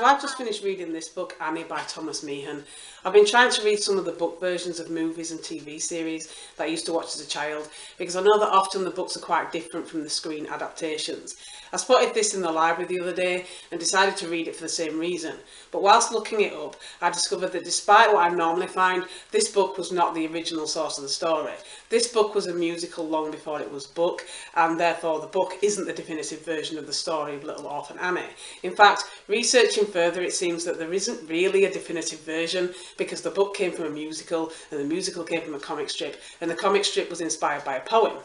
So I've just finished reading this book, Annie by Thomas Meehan. I've been trying to read some of the book versions of movies and TV series that I used to watch as a child, because I know that often the books are quite different from the screen adaptations. I spotted this in the library the other day and decided to read it for the same reason. But whilst looking it up, I discovered that despite what I normally find, this book was not the original source of the story. This book was a musical long before it was book, and therefore the book isn't the definitive version of the story of Little Orphan Annie. In fact, researching further, it seems that there isn't really a definitive version, because the book came from a musical, and the musical came from a comic strip, and the comic strip was inspired by a poem.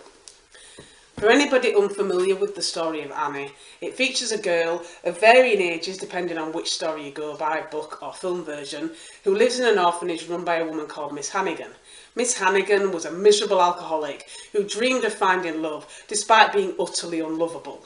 For anybody unfamiliar with the story of Annie, it features a girl of varying ages depending on which story you go by, book or film version, who lives in an orphanage run by a woman called Miss Hannigan. Miss Hannigan was a miserable alcoholic who dreamed of finding love despite being utterly unlovable.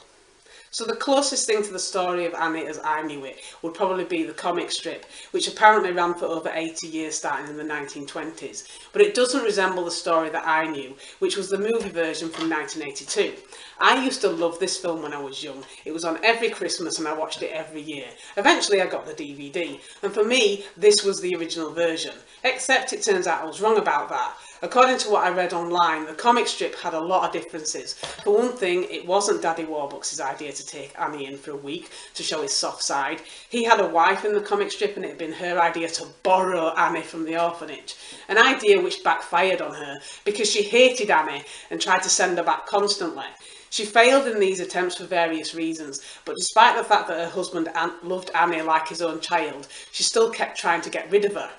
So the closest thing to the story of Annie as I knew it would probably be the comic strip, which apparently ran for over 80 years starting in the 1920s. But it doesn't resemble the story that I knew, which was the movie version from 1982. I used to love this film when I was young. It was on every Christmas and I watched it every year. Eventually I got the DVD, and for me this was the original version. Except it turns out I was wrong about that. According to what I read online, the comic strip had a lot of differences. For one thing, it wasn't Daddy Warbucks' idea to take Annie in for a week to show his soft side. He had a wife in the comic strip and it had been her idea to borrow Annie from the orphanage. An idea which backfired on her because she hated Annie and tried to send her back constantly. She failed in these attempts for various reasons, but despite the fact that her husband loved Annie like his own child, she still kept trying to get rid of her.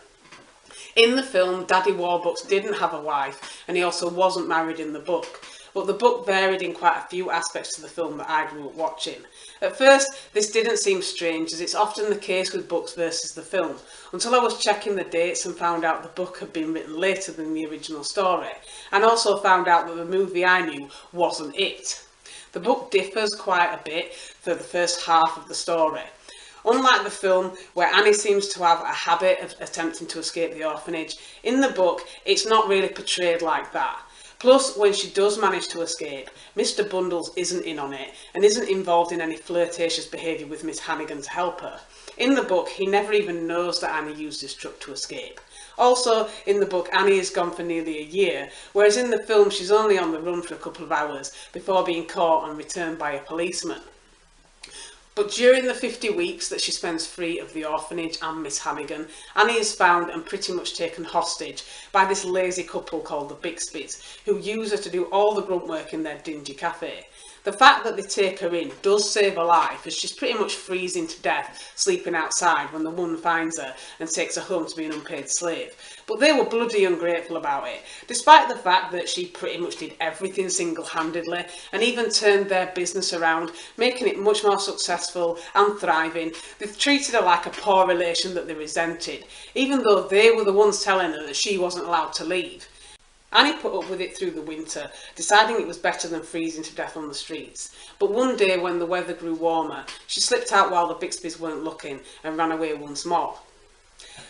In the film, Daddy Warbucks didn't have a wife, and he also wasn't married in the book, but the book varied in quite a few aspects to the film that I grew up watching. At first, this didn't seem strange, as it's often the case with books versus the film, until I was checking the dates and found out the book had been written later than the original story, and also found out that the movie I knew wasn't it. The book differs quite a bit for the first half of the story. Unlike the film, where Annie seems to have a habit of attempting to escape the orphanage, in the book it's not really portrayed like that. Plus, when she does manage to escape, Mr. Bundles isn't in on it and isn't involved in any flirtatious behaviour with Miss Hannigan to help her. In the book, he never even knows that Annie used his truck to escape. Also, in the book, Annie is gone for nearly a year, whereas in the film she's only on the run for a couple of hours before being caught and returned by a policeman. But during the 50 weeks that she spends free of the orphanage and Miss Hannigan, Annie is found and pretty much taken hostage by this lazy couple called the Bixbys, who use her to do all the grunt work in their dingy cafe. The fact that they take her in does save her life, as she's pretty much freezing to death sleeping outside when the woman finds her and takes her home to be an unpaid slave. But they were bloody ungrateful about it, despite the fact that she pretty much did everything single-handedly and even turned their business around, making it much more successful and thriving. They've treated her like a poor relation that they resented, even though they were the ones telling her that she wasn't allowed to leave. Annie put up with it through the winter, deciding it was better than freezing to death on the streets. But one day when the weather grew warmer, she slipped out while the Bixbys weren't looking and ran away once more.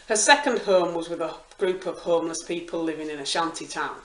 Her second home was with a group of homeless people living in a shanty town.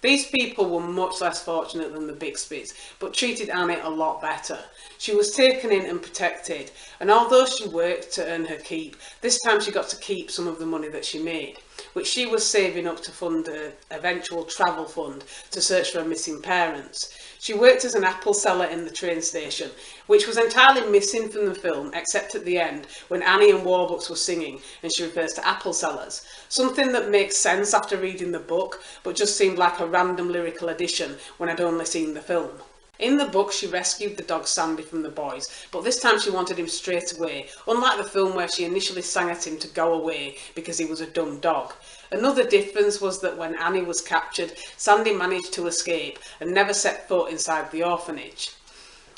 These people were much less fortunate than the Bixbys, but treated Annie a lot better. She was taken in and protected, and although she worked to earn her keep, this time she got to keep some of the money that she made, which she was saving up to fund an eventual travel fund to search for her missing parents. She worked as an apple seller in the train station, which was entirely missing from the film except at the end when Annie and Warbucks were singing and she refers to apple sellers. Something that makes sense after reading the book, but just seemed like a random lyrical addition when I'd only seen the film. In the book, she rescued the dog Sandy from the boys, but this time she wanted him straight away, unlike the film where she initially sang at him to go away because he was a dumb dog. Another difference was that when Annie was captured, Sandy managed to escape and never set foot inside the orphanage.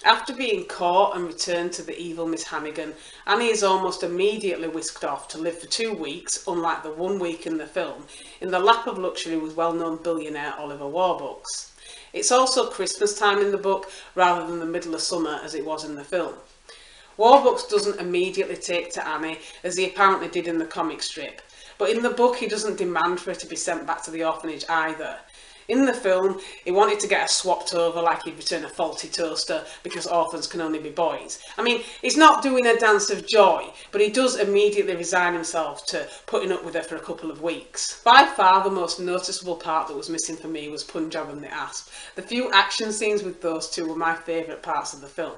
After being caught and returned to the evil Miss Hannigan, Annie is almost immediately whisked off to live for 2 weeks, unlike the 1 week in the film, in the lap of luxury with well-known billionaire Oliver Warbucks. It's also Christmas time in the book rather than the middle of summer as it was in the film. Warbucks doesn't immediately take to Annie as he apparently did in the comic strip, but in the book he doesn't demand for her to be sent back to the orphanage either. In the film, he wanted to get her swapped over like he'd return a faulty toaster because orphans can only be boys. I mean, he's not doing a dance of joy, but he does immediately resign himself to putting up with her for a couple of weeks. By far the most noticeable part that was missing for me was Punjab and the Asp. The few action scenes with those two were my favourite parts of the film.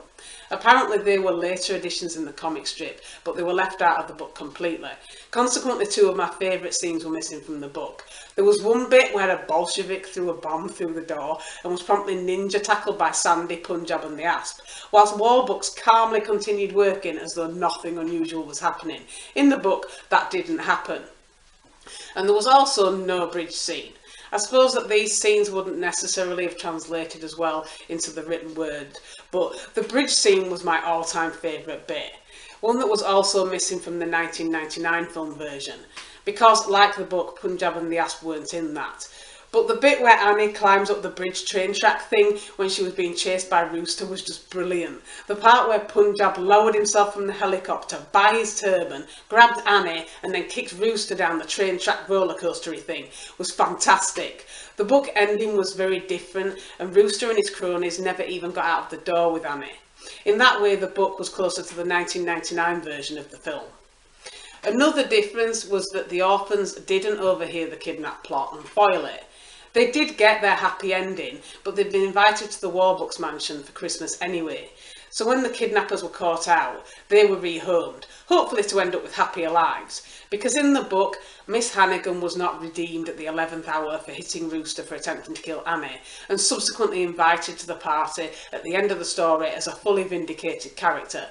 Apparently they were later additions in the comic strip, but they were left out of the book completely. Consequently, two of my favourite scenes were missing from the book. There was one bit where a Bolshevik threw a bomb through the door and was promptly ninja tackled by Sandy, Punjab and the Asp, whilst Warbooks calmly continued working as though nothing unusual was happening. In the book, that didn't happen. And there was also no bridge scene. I suppose that these scenes wouldn't necessarily have translated as well into the written word, but the bridge scene was my all-time favourite bit. One that was also missing from the 1999 film version, because like the book, Punjab and the Asp weren't in that. But the bit where Annie climbs up the bridge train track thing when she was being chased by Rooster was just brilliant. The part where Punjab lowered himself from the helicopter by his turban, grabbed Annie and then kicked Rooster down the train track roller coastery thing was fantastic. The book ending was very different and Rooster and his cronies never even got out of the door with Annie. In that way the book was closer to the 1999 version of the film. Another difference was that the orphans didn't overhear the kidnap plot and foil it. They did get their happy ending, but they'd been invited to the Warbooks mansion for Christmas anyway. So when the kidnappers were caught out, they were rehomed, hopefully to end up with happier lives. Because in the book, Miss Hannigan was not redeemed at the 11th hour for hitting Rooster for attempting to kill Annie, and subsequently invited to the party at the end of the story as a fully vindicated character.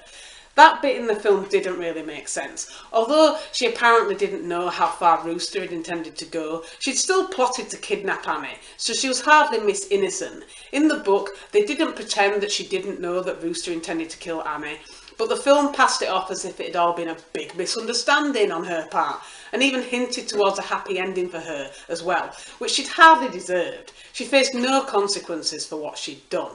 That bit in the film didn't really make sense. Although she apparently didn't know how far Rooster had intended to go, she'd still plotted to kidnap Annie, so she was hardly Miss Innocent. In the book, they didn't pretend that she didn't know that Rooster intended to kill Annie, but the film passed it off as if it had all been a big misunderstanding on her part, and even hinted towards a happy ending for her as well, which she'd hardly deserved. She faced no consequences for what she'd done.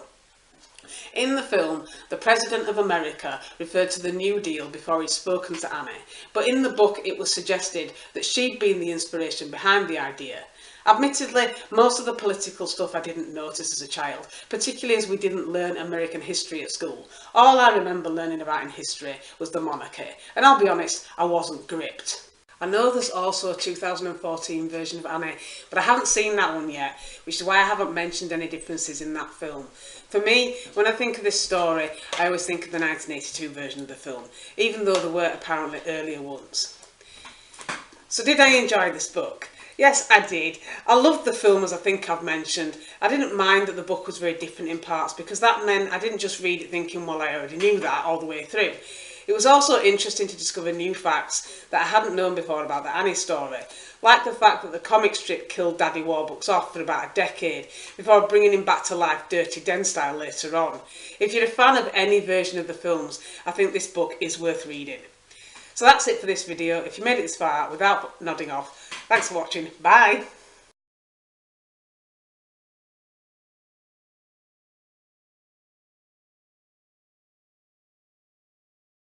In the film, the President of America referred to the New Deal before he'd spoken to Annie, but in the book it was suggested that she'd been the inspiration behind the idea. Admittedly, most of the political stuff I didn't notice as a child, particularly as we didn't learn American history at school. All I remember learning about in history was the monarchy, and I'll be honest, I wasn't gripped. I know there's also a 2014 version of Annie, but I haven't seen that one yet, which is why I haven't mentioned any differences in that film. For me, when I think of this story, I always think of the 1982 version of the film, even though there were apparently earlier ones. So did I enjoy this book? Yes, I did. I loved the film, as I think I've mentioned. I didn't mind that the book was very different in parts, because that meant I didn't just read it thinking, well, I already knew that all the way through. It was also interesting to discover new facts that I hadn't known before about the Annie story, like the fact that the comic strip killed Daddy Warbooks off for about a decade before bringing him back to life Dirty Den style later on. If you're a fan of any version of the films, I think this book is worth reading. So that's it for this video. If you made it this far without nodding off, thanks for watching. Bye!